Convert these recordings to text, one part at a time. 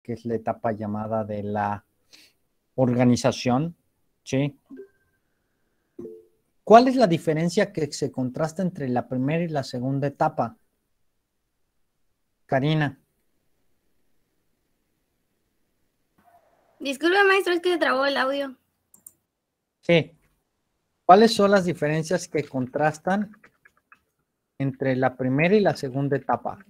que es la etapa llamada de la organización, ¿sí? ¿Cuál es la diferencia que se contrasta entre la primera y la segunda etapa? Karina. Disculpe, maestro, es que se trabó el audio. Sí. ¿Cuáles son las diferencias que contrastan entre la primera y la segunda etapa?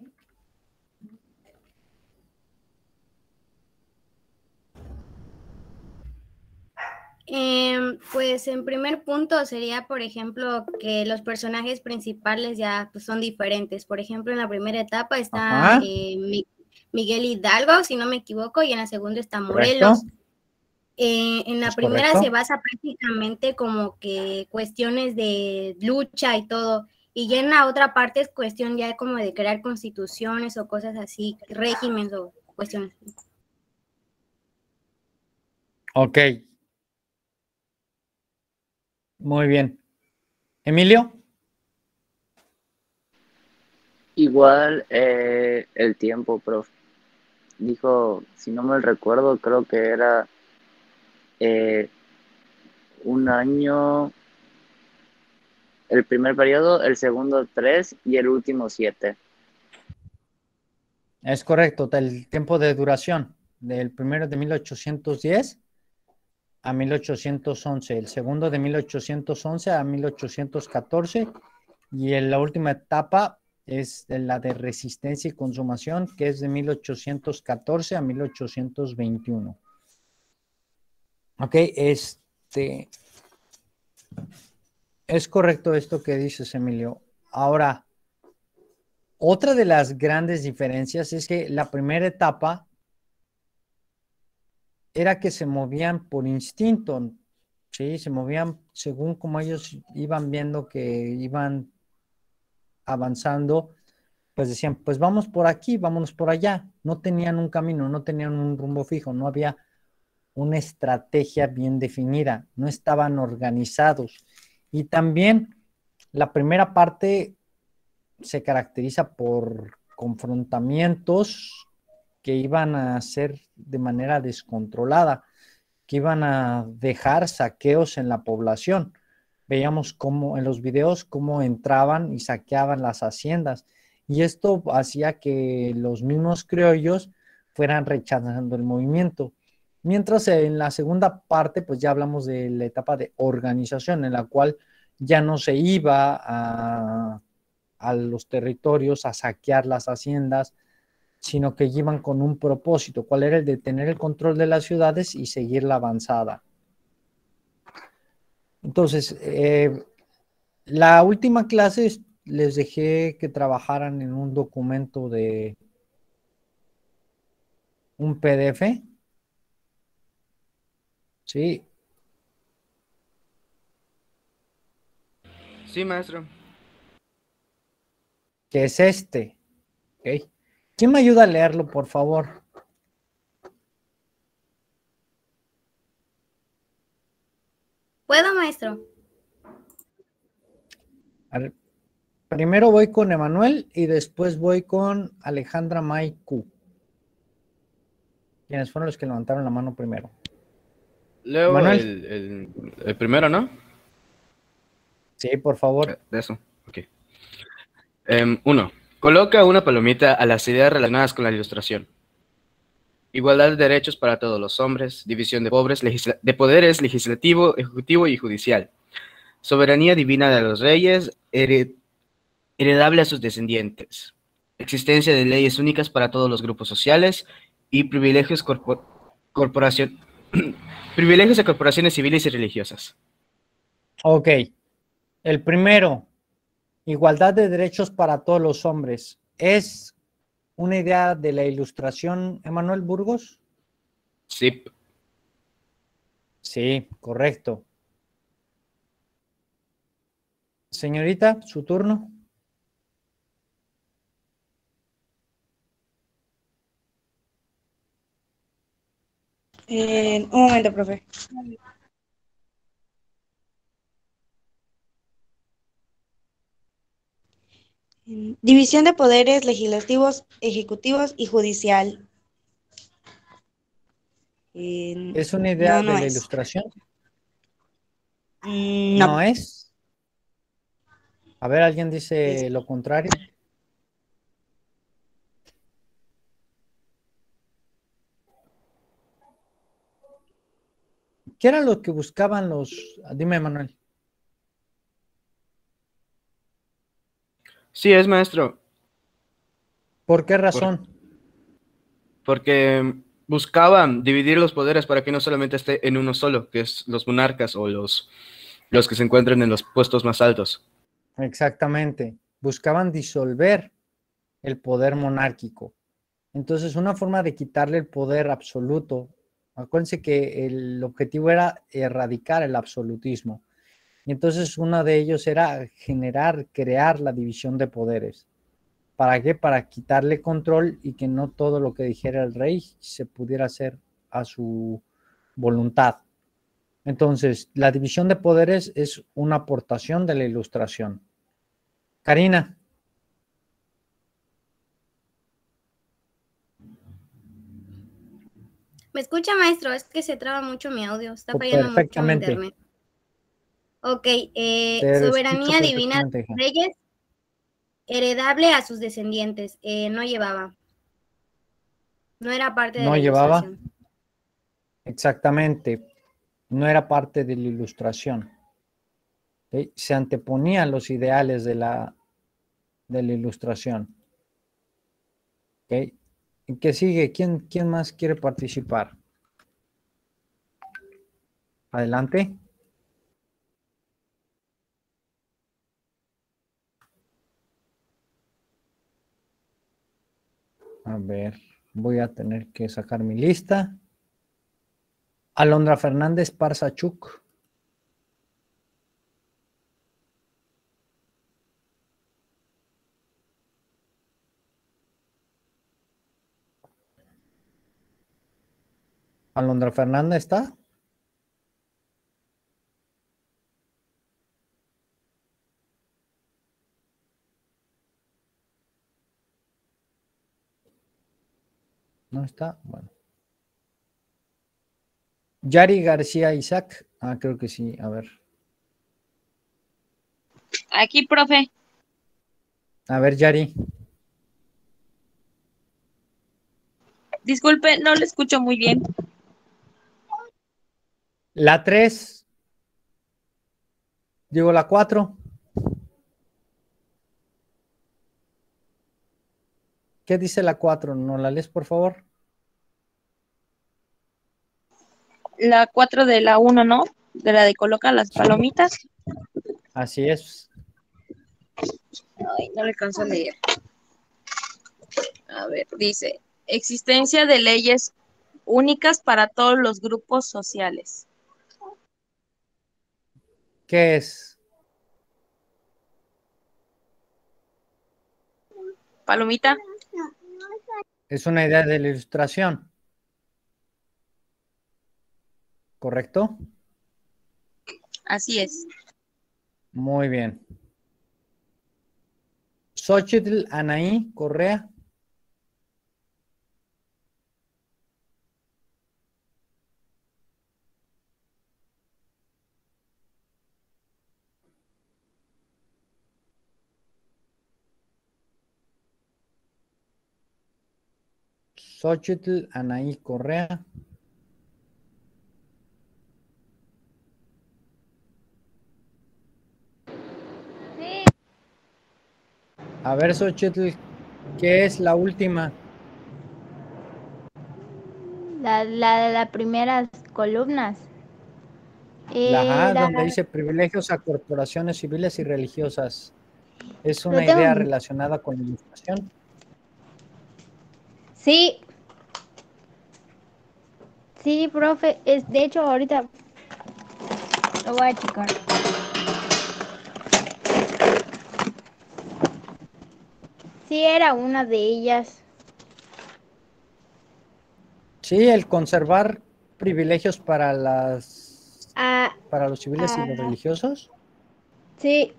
Pues en primer punto sería, por ejemplo, que los personajes principales ya pues, son diferentes. Por ejemplo, en la primera etapa está Miguel Hidalgo, si no me equivoco, y en la segunda está Morelos. En la primera se basa prácticamente como que cuestiones de lucha y todo, y ya en la otra parte es cuestión ya como de crear constituciones o cosas así, regímenes o cuestiones. Ok. Muy bien. ¿Emilio? Igual el tiempo, profe. Dijo, si no me recuerdo, creo que era un año, el primer periodo, el segundo 3 y el último 7. Es correcto, el tiempo de duración del primero de 1810 a 1811, el segundo de 1811 a 1814 y en la última etapa es la de resistencia y consumación, que es de 1814 a 1821. Ok, es correcto esto que dices, Emilio. Ahora, otra de las grandes diferencias es que la primera etapa era que se movían por instinto, ¿sí? Se movían según como ellos iban viendo que iban avanzando, pues decían, pues vamos por aquí, vámonos por allá. No tenían un camino, no tenían un rumbo fijo, no había una estrategia bien definida, no estaban organizados. Y también la primera parte se caracteriza por confrontamientos que iban a ser de manera descontrolada, que iban a dejar saqueos en la población. Veíamos cómo en los videos cómo entraban y saqueaban las haciendas. Y esto hacía que los mismos criollos fueran rechazando el movimiento. Mientras en la segunda parte, pues ya hablamos de la etapa de organización, en la cual ya no se iba a los territorios a saquear las haciendas, sino que iban con un propósito, cuál era el de tener el control de las ciudades y seguir la avanzada. Entonces, la última clase les dejé que trabajaran en un documento de un PDF. Sí. Sí, maestro. Que es este. ¿Okay? ¿Quién me ayuda a leerlo, por favor? ¿Puedo, maestro? A ver, primero voy con Emanuel y después voy con Alejandra Maiku. Quienes fueron los que levantaron la mano primero. Leo Emanuel. el primero, ¿no? Sí, por favor. De eso, ok. 1. Coloca una palomita a las ideas relacionadas con la ilustración. Igualdad de derechos para todos los hombres, división de poderes legislativo, ejecutivo y judicial. Soberanía divina de los reyes, heredable a sus descendientes. Existencia de leyes únicas para todos los grupos sociales y privilegios privilegios a corporaciones civiles y religiosas. Ok. El primero, igualdad de derechos para todos los hombres. ¿Es una idea de la ilustración, Emanuel Burgos? Sí. Sí, correcto. Señorita, su turno. Un momento, profe. División de poderes legislativos, ejecutivos y judicial. ¿Es una idea no de la es. Ilustración? No. ¿No es? A ver, ¿alguien dice lo contrario? ¿Qué era lo que buscaban los...? Dime, Manuel. Sí, es maestro. ¿Por qué razón? Porque buscaban dividir los poderes para que no solamente esté en uno solo, que es los monarcas o los que se encuentran en los puestos más altos. Exactamente. Buscaban disolver el poder monárquico. Entonces, una forma de quitarle el poder absoluto, acuérdense que el objetivo era erradicar el absolutismo. Y entonces, uno de ellos era crear la división de poderes. ¿Para qué? Para quitarle control y que no todo lo que dijera el rey se pudiera hacer a su voluntad. Entonces, la división de poderes es una aportación de la Ilustración. Karina. ¿Me escucha, maestro? Es que se traba mucho mi audio, está fallando mucho mi internet. Ok, soberanía divina de los reyes, heredable a sus descendientes. No llevaba. No era parte de la Ilustración. Exactamente. No era parte de la Ilustración. ¿Okay? Se anteponían los ideales de la Ilustración. ¿Okay? ¿Qué sigue? ¿Quién más quiere participar? Adelante. A ver, voy a tener que sacar mi lista. Alondra Fernández Parzachuk. Alondra Fernández está. No está, bueno. Yari García Isaac. Creo que sí, a ver. Aquí, profe. A ver, Yari. Disculpe, no le escucho muy bien. La 3. Digo, la 4. ¿Qué dice la 4? ¿No la lees, por favor? La 4 de la 1, ¿no? De la de coloca las palomitas. Así es. Ay, no le alcanzo a leer. A ver, dice, existencia de leyes únicas para todos los grupos sociales. ¿Qué es? Palomita. Es una idea de la Ilustración. ¿Correcto? Así es. Muy bien. Xochitl Anaí Correa. Xochitl Anaí Correa. Sí. A ver, Xochitl, ¿qué es la última? La de las primeras columnas. Donde dice privilegios a corporaciones civiles y religiosas. ¿Es una tengo... idea relacionada con la Ilustración? Sí. Sí, profe. De hecho, ahorita lo voy a checar. Sí, era una de ellas. Sí, el conservar privilegios para para los civiles y los religiosos. Sí.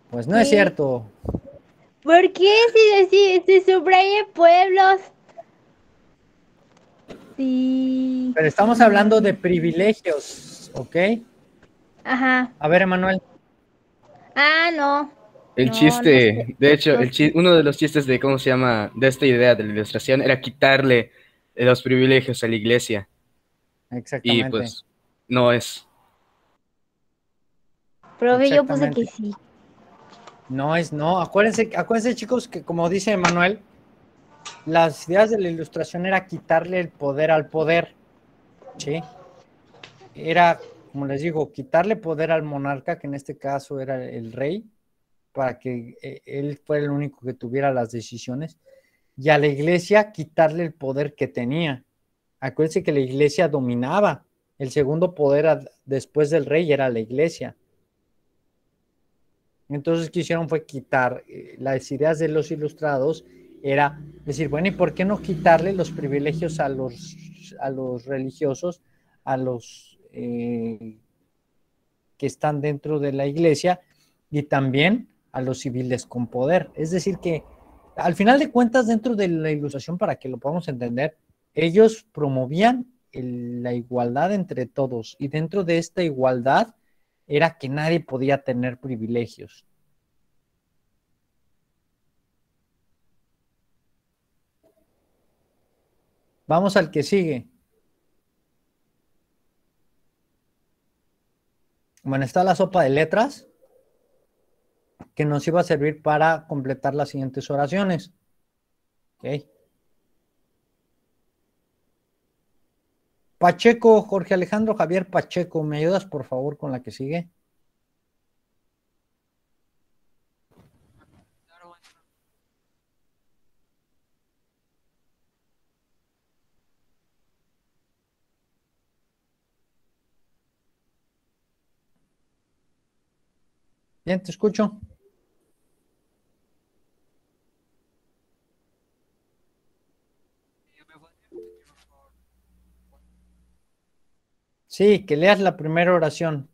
Pues no es cierto. ¿Por qué si subraya pueblos? Sí. Pero estamos hablando de privilegios, ¿ok? Ajá. A ver, Emanuel. Ah, no. El No, no sé. chiste, de hecho, No sé. uno de los chistes de, ¿cómo se llama?, de esta idea de la ilustración era quitarle los privilegios a la iglesia. Y Exactamente. pues, no es. Profe, yo puse que Exactamente. sí. No es, no. Acuérdense, chicos, que como dice Emanuel, las ideas de la ilustración era quitarle el poder al poder, ¿sí? Era, como les digo, quitarle poder al monarca, que en este caso era el rey, para que él fuera el único que tuviera las decisiones, y a la iglesia quitarle el poder que tenía. Acuérdense que la iglesia dominaba. El segundo poder después del rey era la iglesia. Entonces, lo que hicieron fue quitar las ideas de los ilustrados, era decir, bueno, ¿y por qué no quitarle los privilegios a los religiosos, a los que están dentro de la iglesia y también a los civiles con poder? Es decir, que al final de cuentas, dentro de la ilustración, para que lo podamos entender, ellos promovían la igualdad entre todos y dentro de esta igualdad era que nadie podía tener privilegios. Vamos al que sigue. Bueno, está la sopa de letras que nos iba a servir para completar las siguientes oraciones. ¿Ok? Pacheco, Jorge Alejandro Javier Pacheco, ¿me ayudas por favor con la que sigue? Bien, te escucho. Sí, que leas la primera oración.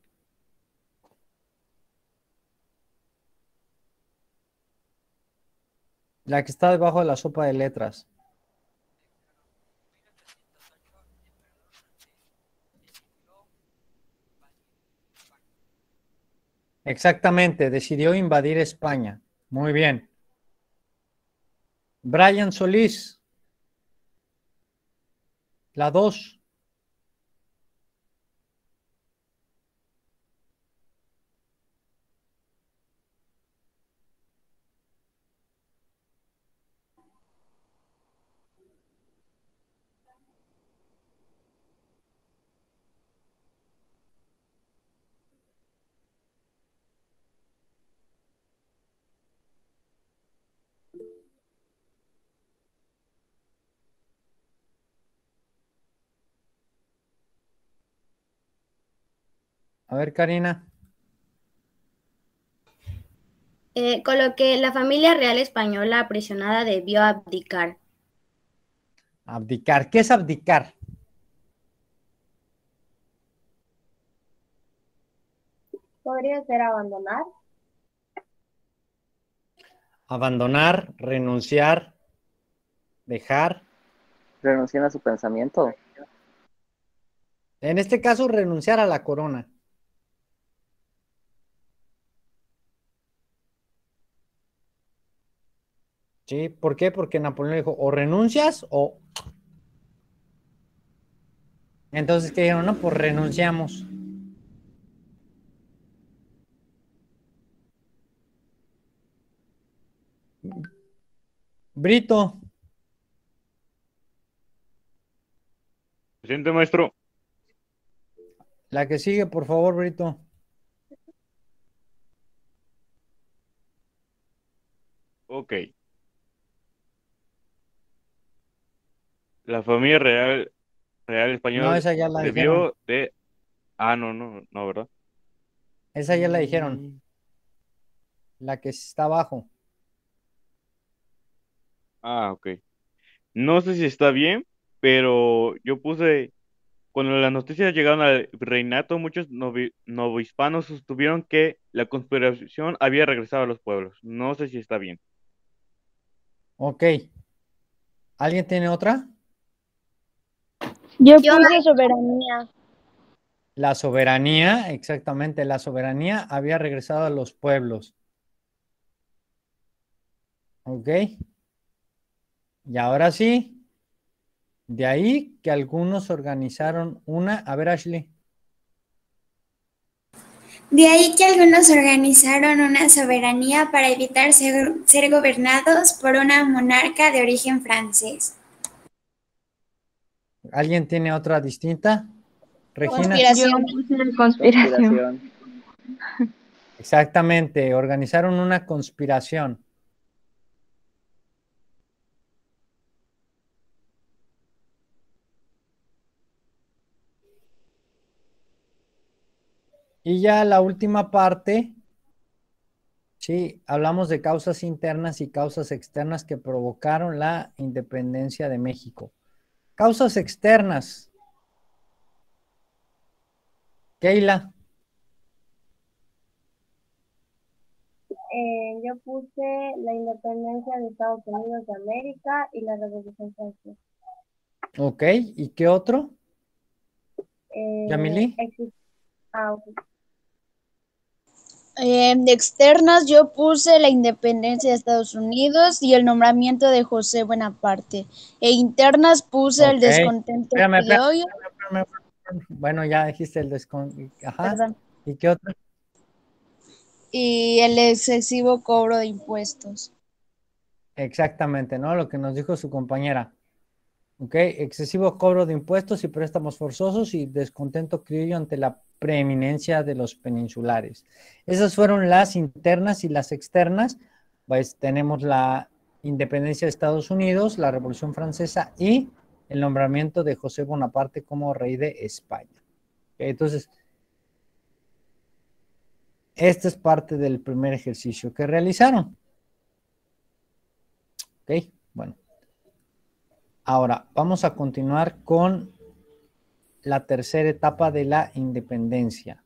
La que está debajo de la sopa de letras. Exactamente, decidió invadir España. Muy bien. Brian Solís. La 2. A ver, Karina. Con lo que la familia real española aprisionada debió abdicar. Abdicar. ¿Qué es abdicar? Podría ser abandonar. Abandonar, renunciar, dejar. Renuncian a su pensamiento. En este caso, renunciar a la corona. ¿Sí? ¿Por qué? Porque Napoleón dijo, o renuncias o... Entonces, ¿qué dijeron? No, pues renunciamos. Brito, Presente, maestro. la que sigue, por favor, Brito. Ok. La familia real No, español esa ya la dijeron. debió de... Ah, no, no, no, ¿verdad? Esa ya la dijeron. Mm, La que está abajo. ok. No sé si está bien, pero yo puse... Cuando las noticias llegaron al reinato, muchos novohispanos sostuvieron que la conspiración había regresado a los pueblos. No sé si está bien. Ok. ¿Alguien tiene otra? Yo puse soberanía. La soberanía, exactamente, la soberanía había regresado a los pueblos. Ok. Y ahora sí, de ahí que algunos organizaron una, a ver, Ashley. De ahí que algunos organizaron una soberanía para evitar ser gobernados por una monarca de origen francés. ¿Alguien tiene otra distinta? Regina. Yo puse conspiración. Conspiración. Exactamente, organizaron una conspiración. Y ya la última parte, sí, hablamos de causas internas y causas externas que provocaron la independencia de México. Causas externas. Keila. Yo puse la independencia de Estados Unidos de América y la Revolución Francesa. Ok, ¿y qué otro? Yamili. De externas yo puse la independencia de Estados Unidos y el nombramiento de José Bonaparte. E internas puse el descontento criollo. Espérame. Bueno, ya dijiste el descontento. Ajá. Perdón. ¿Y qué otro? Y el excesivo cobro de impuestos. Exactamente, ¿no? Lo que nos dijo su compañera. Ok, excesivo cobro de impuestos y préstamos forzosos y descontento criollo ante la preeminencia de los peninsulares. Esas fueron las internas y las externas. Pues tenemos la independencia de Estados Unidos, la Revolución Francesa y el nombramiento de José Bonaparte como rey de España. Okay, entonces, esta es parte del primer ejercicio que realizaron. Ok, bueno. Ahora, vamos a continuar con la tercera etapa de la independencia.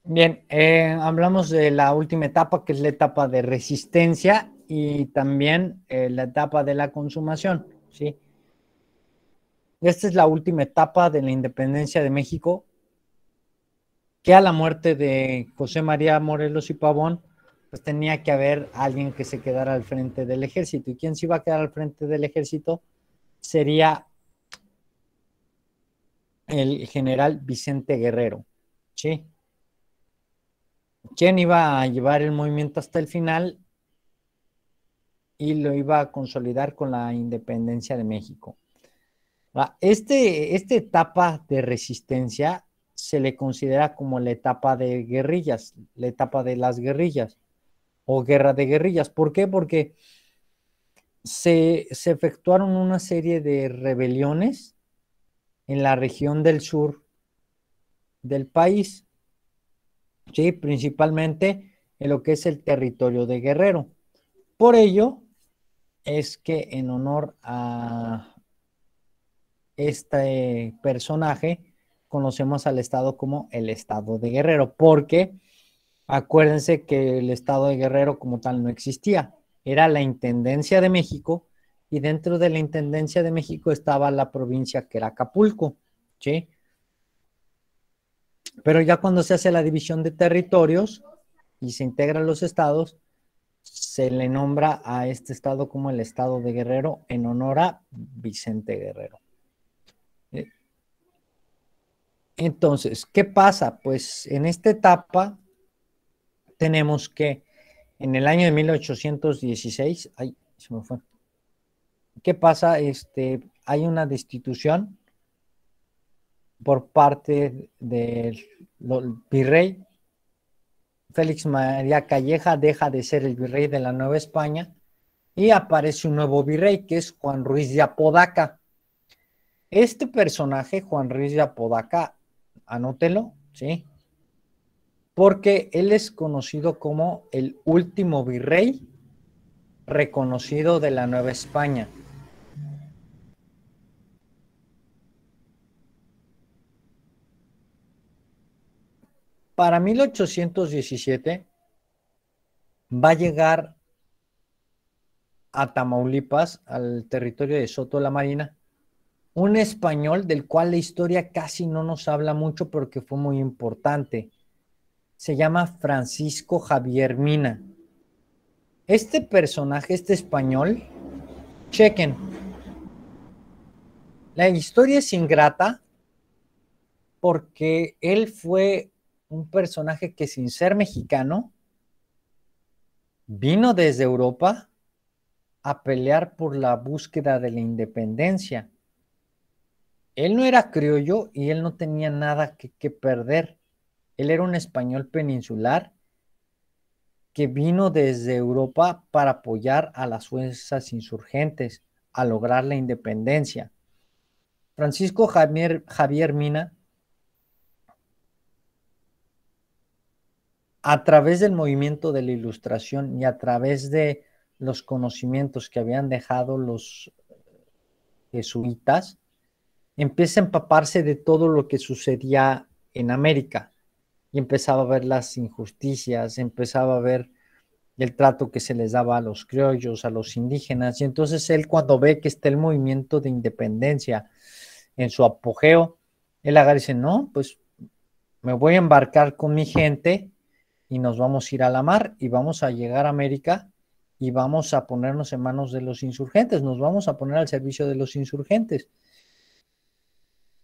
Bien, hablamos de la última etapa, que es la etapa de resistencia y también la etapa de la consumación, ¿sí? Esta es la última etapa de la independencia de México, que a la muerte de José María Morelos y Pavón, pues tenía que haber alguien que se quedara al frente del ejército. ¿Y quién se iba a quedar al frente del ejército? Sería el general Vicente Guerrero, ¿sí? ¿Quién iba a llevar el movimiento hasta el final y lo iba a consolidar con la independencia de México? Esta etapa de resistencia se le considera como la etapa de guerrillas, la etapa de las guerrillas o guerra de guerrillas. ¿Por qué? Porque se efectuaron una serie de rebeliones en la región del sur del país, ¿sí? Principalmente en lo que es el territorio de Guerrero. Por ello es que en honor a este personaje conocemos al estado como el estado de Guerrero, porque acuérdense que el estado de Guerrero como tal no existía, era la Intendencia de México y dentro de la Intendencia de México estaba la provincia que era Acapulco, ¿sí? Pero ya cuando se hace la división de territorios y se integran los estados, se le nombra a este estado como el estado de Guerrero en honor a Vicente Guerrero. Entonces, ¿qué pasa? Pues en esta etapa tenemos que en el año de 1816, ay, se me fue. ¿Qué pasa? Hay una destitución por parte del virrey. Félix María Calleja deja de ser el virrey de la Nueva España y aparece un nuevo virrey que es Juan Ruiz de Apodaca. Este personaje, Juan Ruiz de Apodaca, anótelo, ¿sí? Porque él es conocido como el último virrey reconocido de la Nueva España. Para 1817 va a llegar a Tamaulipas, al territorio de Soto la Marina, un español del cual la historia casi no nos habla mucho porque fue muy importante. Se llama Francisco Javier Mina. Este personaje, este español, chequen, la historia es ingrata porque él fue un personaje que sin ser mexicano vino desde Europa a pelear por la búsqueda de la independencia. Él no era criollo y él no tenía nada que perder. Él era un español peninsular que vino desde Europa para apoyar a las fuerzas insurgentes a lograr la independencia. Francisco Javier Mina, a través del movimiento de la Ilustración y a través de los conocimientos que habían dejado los jesuitas, empieza a empaparse de todo lo que sucedía en América y empezaba a ver las injusticias, empezaba a ver el trato que se les daba a los criollos, a los indígenas, y entonces él cuando ve que está el movimiento de independencia en su apogeo, él agarra y dice, no, pues me voy a embarcar con mi gente y nos vamos a ir a la mar y vamos a llegar a América y vamos a ponernos en manos de los insurgentes, nos vamos a poner al servicio de los insurgentes.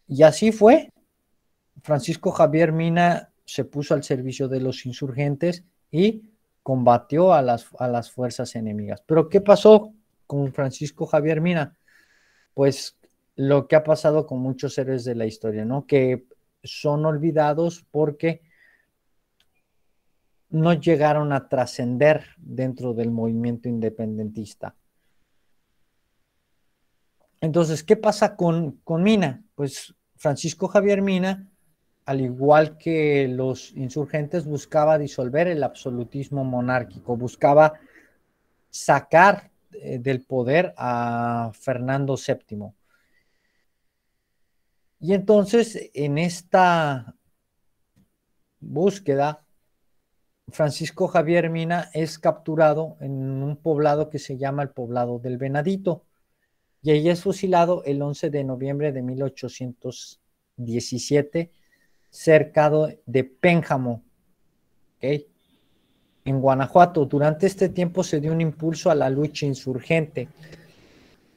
Y así fue. Francisco Javier Mina se puso al servicio de los insurgentes y combatió a las fuerzas enemigas. Pero ¿qué pasó con Francisco Javier Mina? Pues lo que ha pasado con muchos héroes de la historia, ¿no? Que son olvidados porque no llegaron a trascender dentro del movimiento independentista. Entonces, ¿qué pasa con Mina? Pues Francisco Javier Mina, al igual que los insurgentes, buscaba disolver el absolutismo monárquico, buscaba sacar del poder a Fernando VII. Y entonces, en esta búsqueda, Francisco Javier Mina es capturado en un poblado que se llama el Poblado del Venadito. Y ahí es fusilado el 11 de noviembre de 1817, cerca de Pénjamo, ¿okay? En Guanajuato. Durante este tiempo se dio un impulso a la lucha insurgente.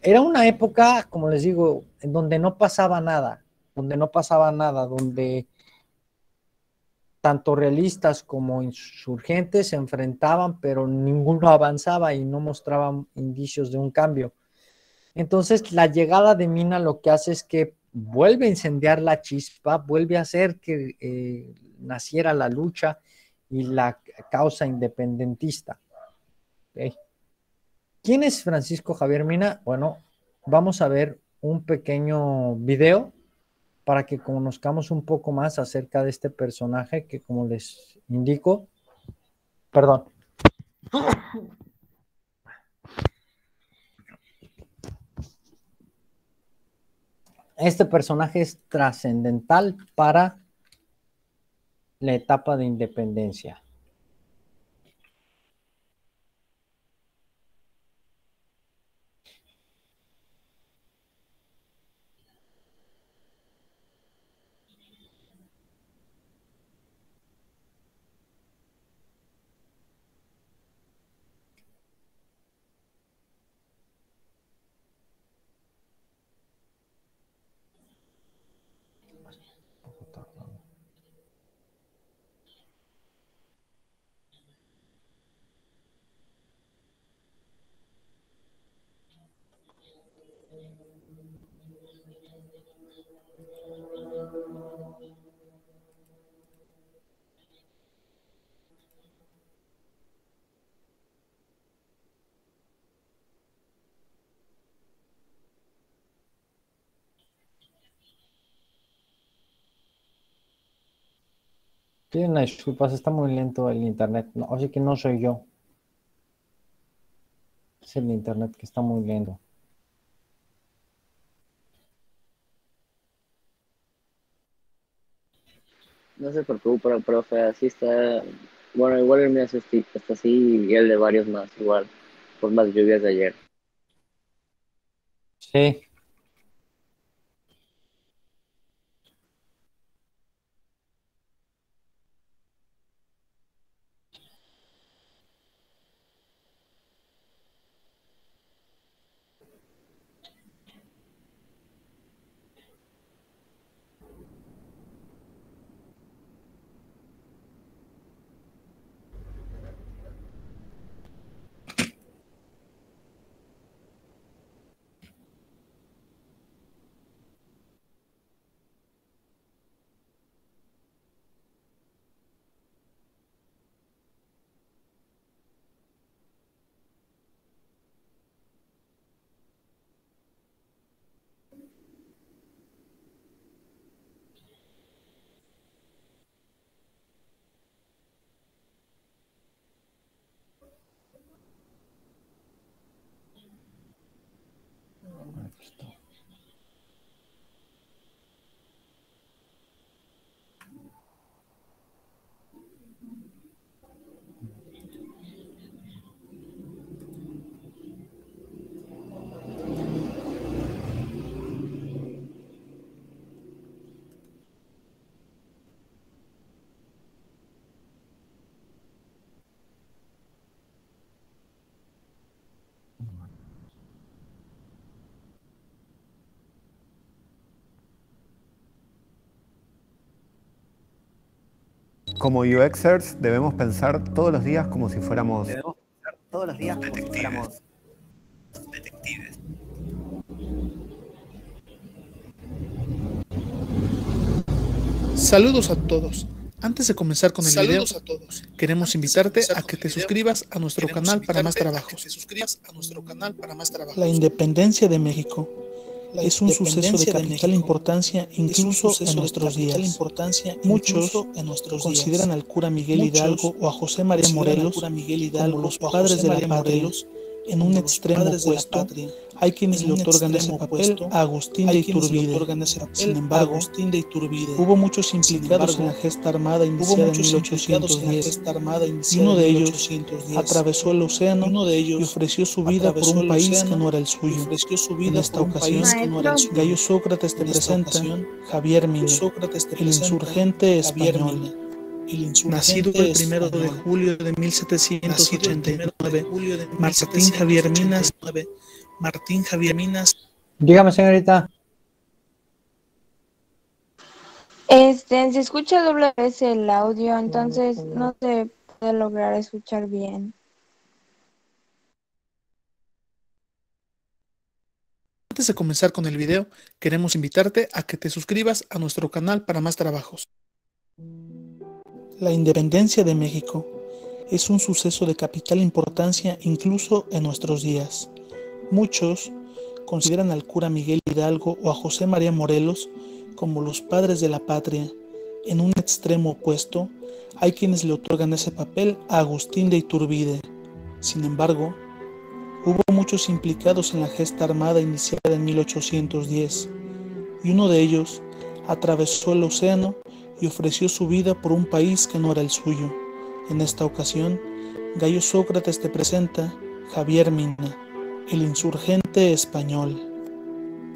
Era una época, como les digo, en donde no pasaba nada, donde tanto realistas como insurgentes se enfrentaban, pero ninguno avanzaba y no mostraban indicios de un cambio. Entonces, la llegada de Mina lo que hace es que vuelve a incendiar la chispa, vuelve a hacer que naciera la lucha y la causa independentista. ¿Okay? ¿Quién es Francisco Javier Mina? Bueno, vamos a ver un pequeño video para que conozcamos un poco más acerca de este personaje que, como les indico, perdón. Este personaje es trascendental para la etapa de independencia. Pido una disculpa, está muy lento el internet. No, así que no soy yo. Es el internet que está muy lento. No se preocupe, profe, así está. Bueno, igual el mío está así y el de varios más, igual, por más lluvias de ayer. Sí. Como UXers debemos pensar todos los días como si fuéramos detectives. Saludos a todos. Antes de comenzar con el video, queremos invitarte a que te suscribas a nuestro canal para más trabajos. La independencia de México es un suceso de capital importancia incluso en nuestros días. Muchos consideran al cura Miguel Hidalgo o a José María Morelos como los padres de la patria. En un extremo opuesto, hay quienes le otorgan ese papel a Agustín de Iturbide. Sin embargo, hubo muchos implicados en la gesta armada iniciada en 1810, y uno de ellos atravesó el océano y ofreció su vida por un país que no era el suyo. En esta ocasión, Gallo Sócrates te presenta Javier Mina, el insurgente español. Nacido el 1 de julio de 1789, Martín Javier Minas. Dígame, señorita. Se escucha doble vez el audio, entonces no se puede lograr escuchar bien. Antes de comenzar con el video, queremos invitarte a que te suscribas a nuestro canal para más trabajos. La independencia de México es un suceso de capital importancia incluso en nuestros días. Muchos consideran al cura Miguel Hidalgo o a José María Morelos como los padres de la patria. En un extremo opuesto, hay quienes le otorgan ese papel a Agustín de Iturbide. Sin embargo, hubo muchos implicados en la gesta armada iniciada en 1810, y uno de ellos atravesó el océano y ofreció su vida por un país que no era el suyo. En esta ocasión, Gallo Sócrates te presenta Javier Mina, el insurgente español.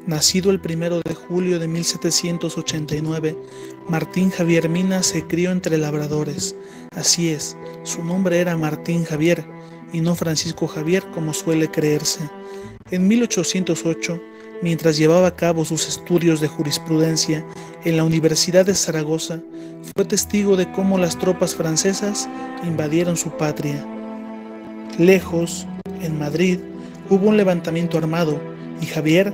Nacido el 1 de julio de 1789, Martín Javier Mina se crió entre labradores. Así es, su nombre era Martín Javier y no Francisco Javier como suele creerse. En 1808, mientras llevaba a cabo sus estudios de jurisprudencia en la Universidad de Zaragoza, fue testigo de cómo las tropas francesas invadieron su patria. Lejos, en Madrid, hubo un levantamiento armado y Javier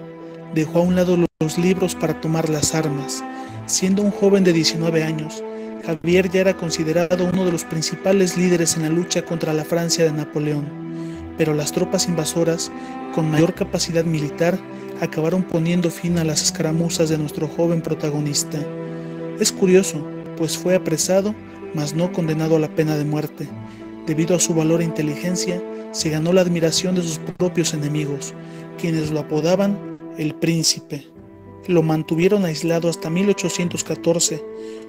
dejó a un lado los libros para tomar las armas. Siendo un joven de 19 años, Javier ya era considerado uno de los principales líderes en la lucha contra la Francia de Napoleón, pero las tropas invasoras, con mayor capacidad militar, acabaron poniendo fin a las escaramuzas de nuestro joven protagonista. Es curioso, pues fue apresado, mas no condenado a la pena de muerte. Debido a su valor e inteligencia, se ganó la admiración de sus propios enemigos, quienes lo apodaban el Príncipe. Lo mantuvieron aislado hasta 1814,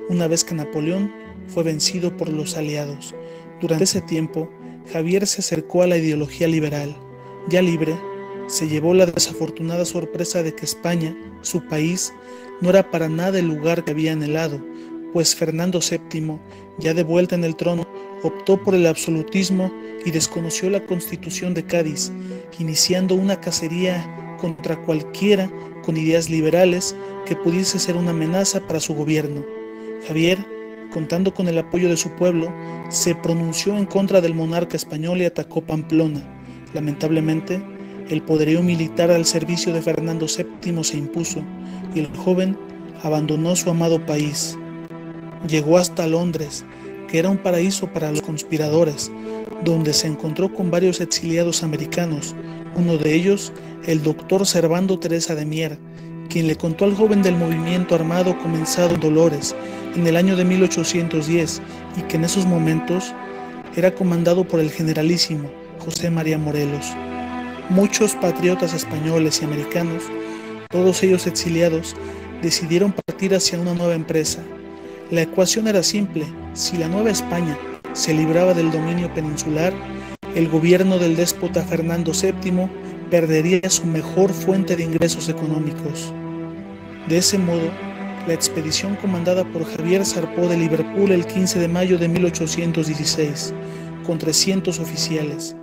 una vez que Napoleón fue vencido por los aliados. Durante ese tiempo, Javier se acercó a la ideología liberal. Ya libre, se llevó la desafortunada sorpresa de que España, su país, no era para nada el lugar que había anhelado, pues Fernando VII, ya de vuelta en el trono, optó por el absolutismo y desconoció la Constitución de Cádiz, iniciando una cacería contra cualquiera con ideas liberales que pudiese ser una amenaza para su gobierno. Javier, contando con el apoyo de su pueblo, se pronunció en contra del monarca español y atacó Pamplona. Lamentablemente, el poderío militar al servicio de Fernando VII se impuso y el joven abandonó su amado país. Llegó hasta Londres, que era un paraíso para los conspiradores, donde se encontró con varios exiliados americanos, uno de ellos el doctor Servando Teresa de Mier, quien le contó al joven del movimiento armado comenzado en Dolores en el año de 1810 y que en esos momentos era comandado por el generalísimo José María Morelos. Muchos patriotas españoles y americanos, todos ellos exiliados, decidieron partir hacia una nueva empresa. La ecuación era simple: si la Nueva España se libraba del dominio peninsular, el gobierno del déspota Fernando VII perdería su mejor fuente de ingresos económicos. De ese modo, la expedición comandada por Javier zarpó de Liverpool el 15 de mayo de 1816, con 300 oficiales.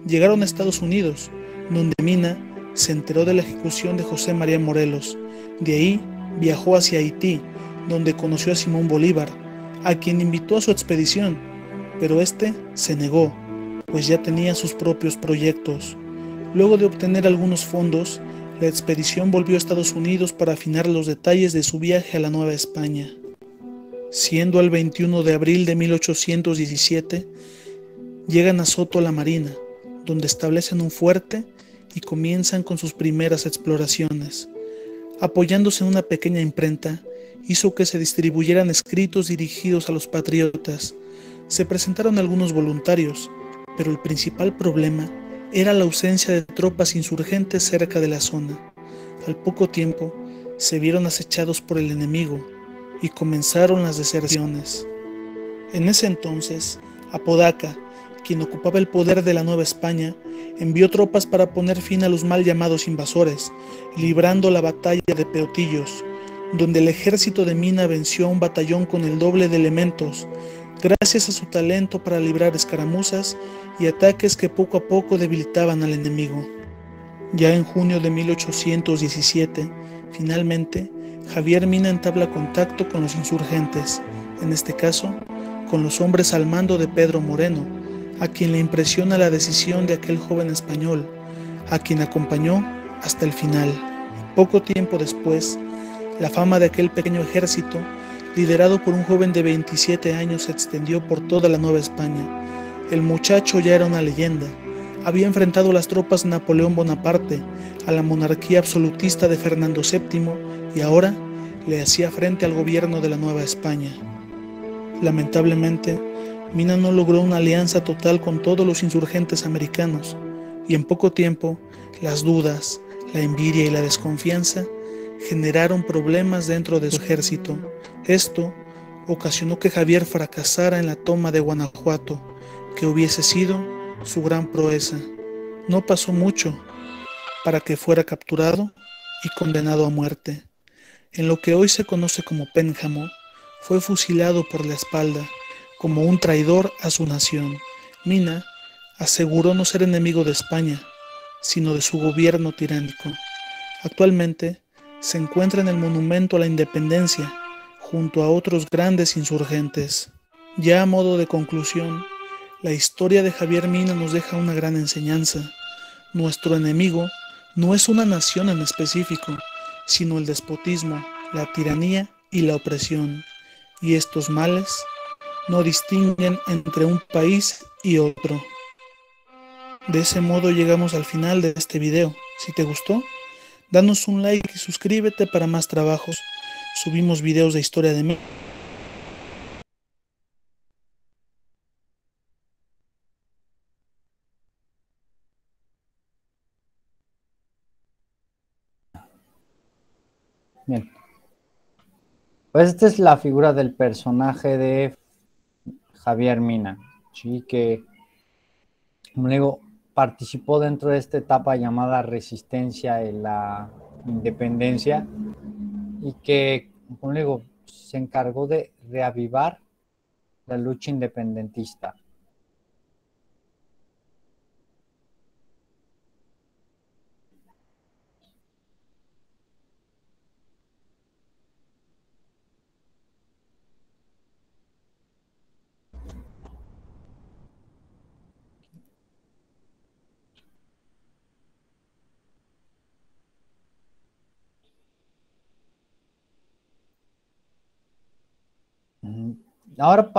Llegaron a Estados Unidos, donde Mina se enteró de la ejecución de José María Morelos. De ahí viajó hacia Haití, donde conoció a Simón Bolívar, a quien invitó a su expedición, pero este se negó, pues ya tenía sus propios proyectos. Luego de obtener algunos fondos, la expedición volvió a Estados Unidos para afinar los detalles de su viaje a la Nueva España. Siendo el 21 de abril de 1817, llegan a Soto la Marina, donde establecen un fuerte y comienzan con sus primeras exploraciones. Apoyándose en una pequeña imprenta, hizo que se distribuyeran escritos dirigidos a los patriotas. Se presentaron algunos voluntarios, pero el principal problema era la ausencia de tropas insurgentes cerca de la zona. Al poco tiempo, se vieron acechados por el enemigo y comenzaron las deserciones. En ese entonces, Apodaca, quien ocupaba el poder de la Nueva España, envió tropas para poner fin a los mal llamados invasores, librando la batalla de Peotillos, donde el ejército de Mina venció a un batallón con el doble de elementos, gracias a su talento para librar escaramuzas y ataques que poco a poco debilitaban al enemigo. Ya en junio de 1817, finalmente, Javier Mina entabla contacto con los insurgentes, en este caso, con los hombres al mando de Pedro Moreno, a quien le impresiona la decisión de aquel joven español, a quien acompañó hasta el final. Poco tiempo después, la fama de aquel pequeño ejército, liderado por un joven de 27 años, se extendió por toda la Nueva España. El muchacho ya era una leyenda. Había enfrentado a las tropas de Napoleón Bonaparte, a la monarquía absolutista de Fernando VII, y ahora le hacía frente al gobierno de la Nueva España. Lamentablemente, Mina no logró una alianza total con todos los insurgentes americanos, y en poco tiempo, las dudas, la envidia y la desconfianza generaron problemas dentro de su ejército. Esto ocasionó que Javier fracasara en la toma de Guanajuato, que hubiese sido su gran proeza. No pasó mucho para que fuera capturado y condenado a muerte. En lo que hoy se conoce como Pénjamo, fue fusilado por la espalda, como un traidor a su nación. Mina aseguró no ser enemigo de España, sino de su gobierno tiránico. Actualmente se encuentra en el Monumento a la Independencia, junto a otros grandes insurgentes. Ya a modo de conclusión, la historia de Javier Mina nos deja una gran enseñanza. Nuestro enemigo no es una nación en específico, sino el despotismo, la tiranía y la opresión. Y estos males no distinguen entre un país y otro. De ese modo llegamos al final de este video. Si te gustó, danos un like y suscríbete para más trabajos. Subimos videos de historia de México. Bien. Pues esta es la figura del personaje de Javier Mina, ¿sí? Que, como le digo, participó dentro de esta etapa llamada resistencia en la independencia y que, como le digo, se encargó de reavivar la lucha independentista. Ahora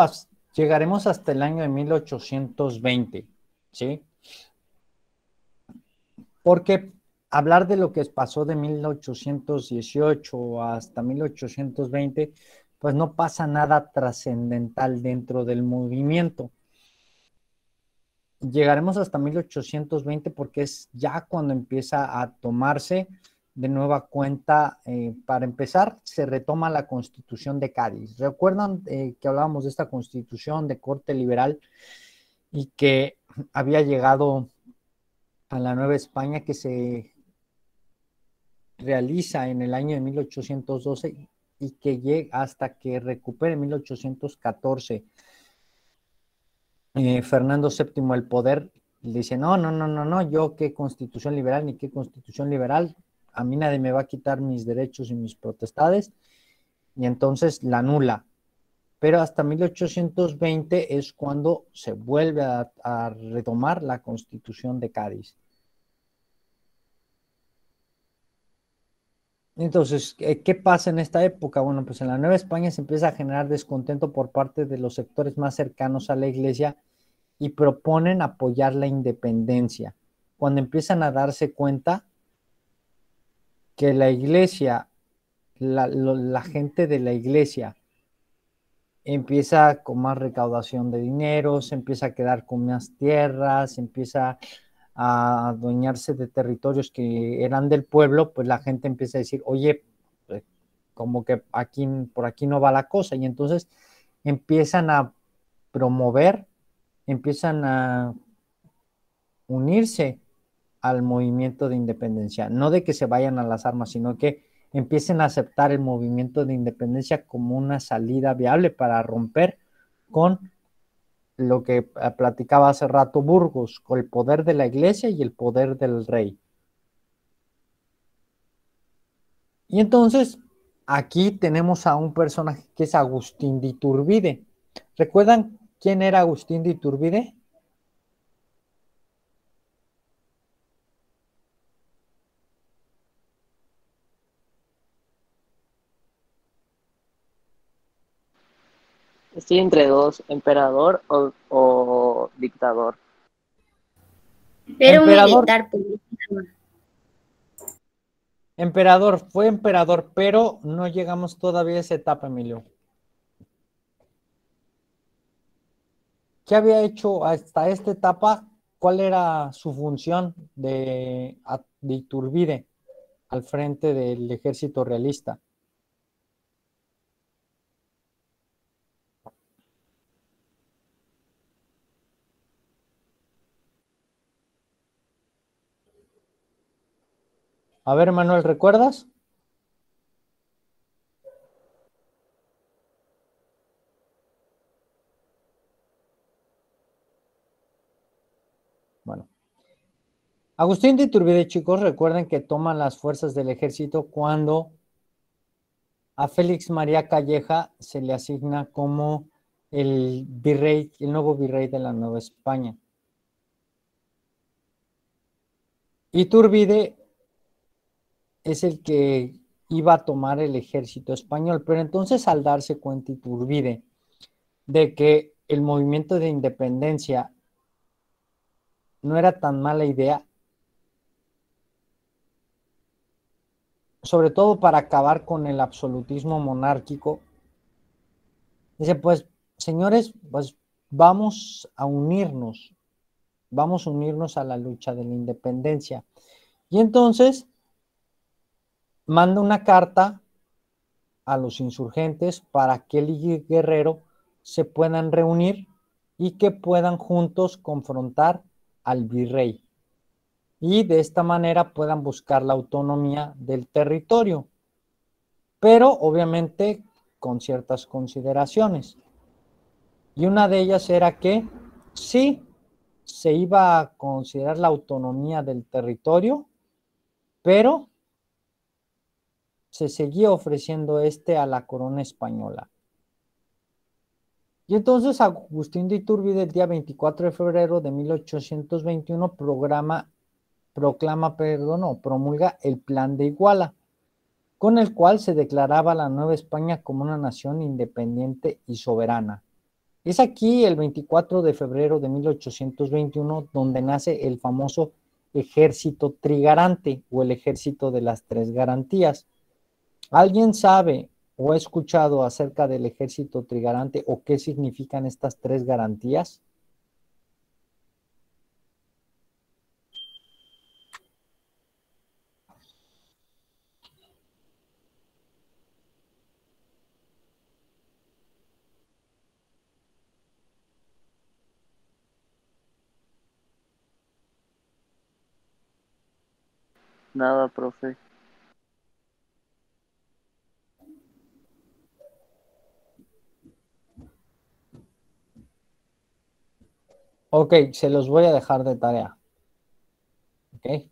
llegaremos hasta el año de 1820, ¿sí? Porque hablar de lo que pasó de 1818 hasta 1820, pues no pasa nada trascendental dentro del movimiento. Llegaremos hasta 1820 porque es ya cuando empieza a tomarse de nueva cuenta. Para empezar, se retoma la Constitución de Cádiz. ¿Recuerdan que hablábamos de esta Constitución de corte liberal y que había llegado a la Nueva España, que se realiza en el año de 1812 y que llega hasta que recupere en 1814 Fernando VII el poder? Le dice, no, yo qué constitución liberal, ni qué constitución liberal, a mí nadie me va a quitar mis derechos y mis potestades, y entonces la anula. Pero hasta 1820 es cuando se vuelve a retomar la Constitución de Cádiz. Entonces, ¿qué pasa en esta época? Bueno, pues en la Nueva España se empieza a generar descontento por parte de los sectores más cercanos a la Iglesia y proponen apoyar la independencia. Cuando empiezan a darse cuenta que la Iglesia, la gente de la Iglesia empieza con más recaudación de dinero, se empieza a quedar con más tierras, empieza a adueñarse de territorios que eran del pueblo, pues la gente empieza a decir, oye, pues, como que por aquí no va la cosa, y entonces empiezan a promover, empiezan a unirse al movimiento de independencia, no de que se vayan a las armas, sino que empiecen a aceptar el movimiento de independencia como una salida viable para romper con lo que platicaba hace rato Burgos, con el poder de la Iglesia y el poder del rey. Y entonces aquí tenemos a un personaje que es Agustín de Iturbide. ¿Recuerdan quién era Agustín de Iturbide? Estoy entre dos, emperador o dictador. Era un militar político. Emperador, fue emperador, pero no llegamos todavía a esa etapa, Emilio. ¿Qué había hecho hasta esta etapa? ¿Cuál era su función de Iturbide al frente del ejército realista? A ver, Manuel, ¿recuerdas? Bueno. Agustín de Iturbide, chicos, recuerden que toman las fuerzas del ejército cuando a Félix María Calleja se le asigna como el virrey, el nuevo virrey de la Nueva España. Iturbide es el que iba a tomar el ejército español, pero entonces al darse cuenta Iturbide de que el movimiento de independencia no era tan mala idea, sobre todo para acabar con el absolutismo monárquico, dice, pues, señores, pues vamos a unirnos a la lucha de la independencia. Y entonces manda una carta a los insurgentes para que él y Guerrero se puedan reunir y que puedan juntos confrontar al virrey. Y de esta manera puedan buscar la autonomía del territorio. Pero obviamente con ciertas consideraciones. Y una de ellas era que sí se iba a considerar la autonomía del territorio, pero se seguía ofreciendo a la corona española. Y entonces Agustín de Iturbide, el día 24 de febrero de 1821, promulga el Plan de Iguala, con el cual se declaraba la Nueva España como una nación independiente y soberana. Es aquí, el 24 de febrero de 1821, donde nace el famoso Ejército Trigarante o el Ejército de las Tres Garantías. ¿Alguien sabe o ha escuchado acerca del Ejército Trigarante o qué significan estas tres garantías? Nada, profe. Ok, se los voy a dejar de tarea. Ok.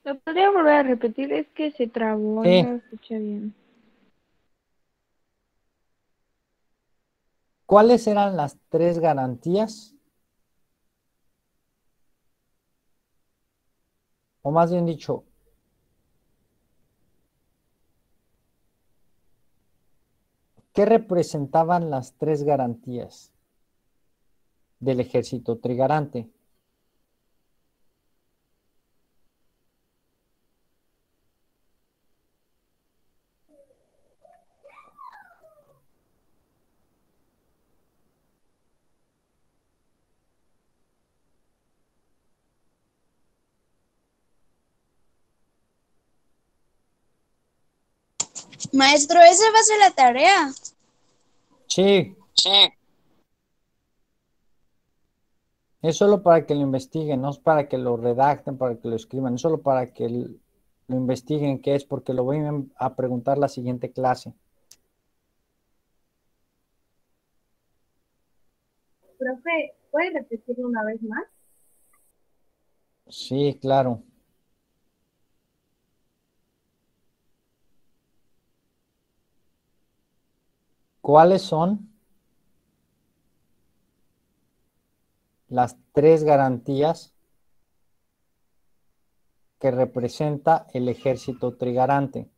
¿Lo podría volver a repetir? Es que se trabó y Sí. no lo escuché bien. ¿Cuáles eran las tres garantías? O más bien dicho, ¿qué representaban las tres garantías del Ejército Trigarante? Maestro, esa va a ser la tarea. Sí. Es solo para que lo investiguen, no es para que lo redacten, para que lo escriban, es solo para que lo investiguen qué es, porque lo voy a preguntar la siguiente clase. Profe, ¿puede repetirlo una vez más? Sí, claro. ¿Cuáles son las tres garantías que representa el Ejército Trigarante?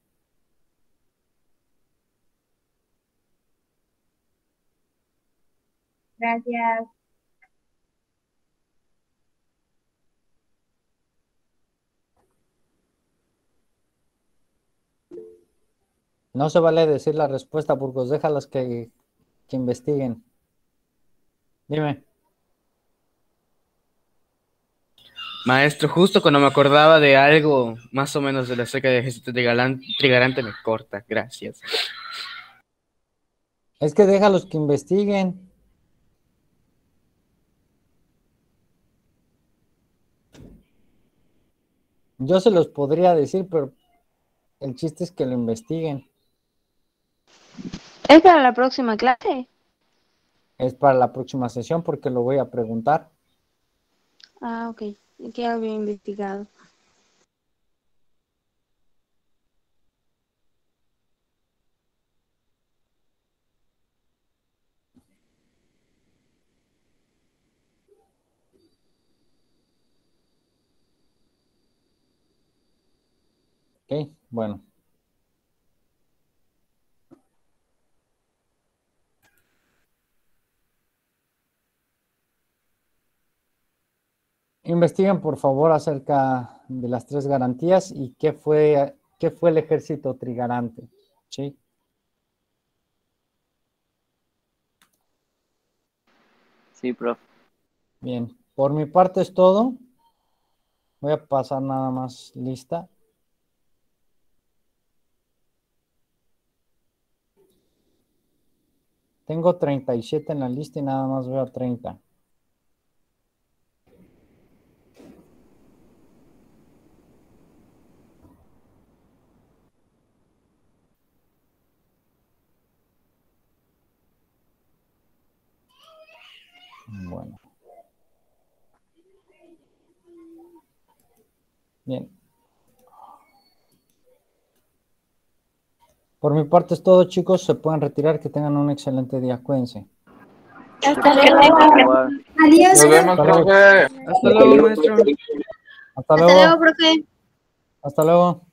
Gracias. No se vale decir la respuesta, Burgos, déjalas que investiguen. Dime. Maestro, justo cuando me acordaba de algo más o menos de la acerca del Ejército Trigarante me corta. Gracias. Es que déjalos que investiguen. Yo se los podría decir, pero el chiste es que lo investiguen. ¿Es para la próxima clase? Es para la próxima sesión porque lo voy a preguntar. Ah, ok. Que había investigado. Ok, bueno. Investiguen, por favor, acerca de las tres garantías y qué fue el Ejército Trigarante. ¿Sí? Sí, profe. Bien, por mi parte es todo. Voy a pasar nada más lista. Tengo 37 en la lista y nada más veo 30. Bueno. Bien. Por mi parte es todo, chicos. Se pueden retirar. Que tengan un excelente día. Cuídense. Hasta luego. Adiós. Nos vemos, profe. Hasta luego, maestro. Hasta Hasta luego, profe. Hasta luego.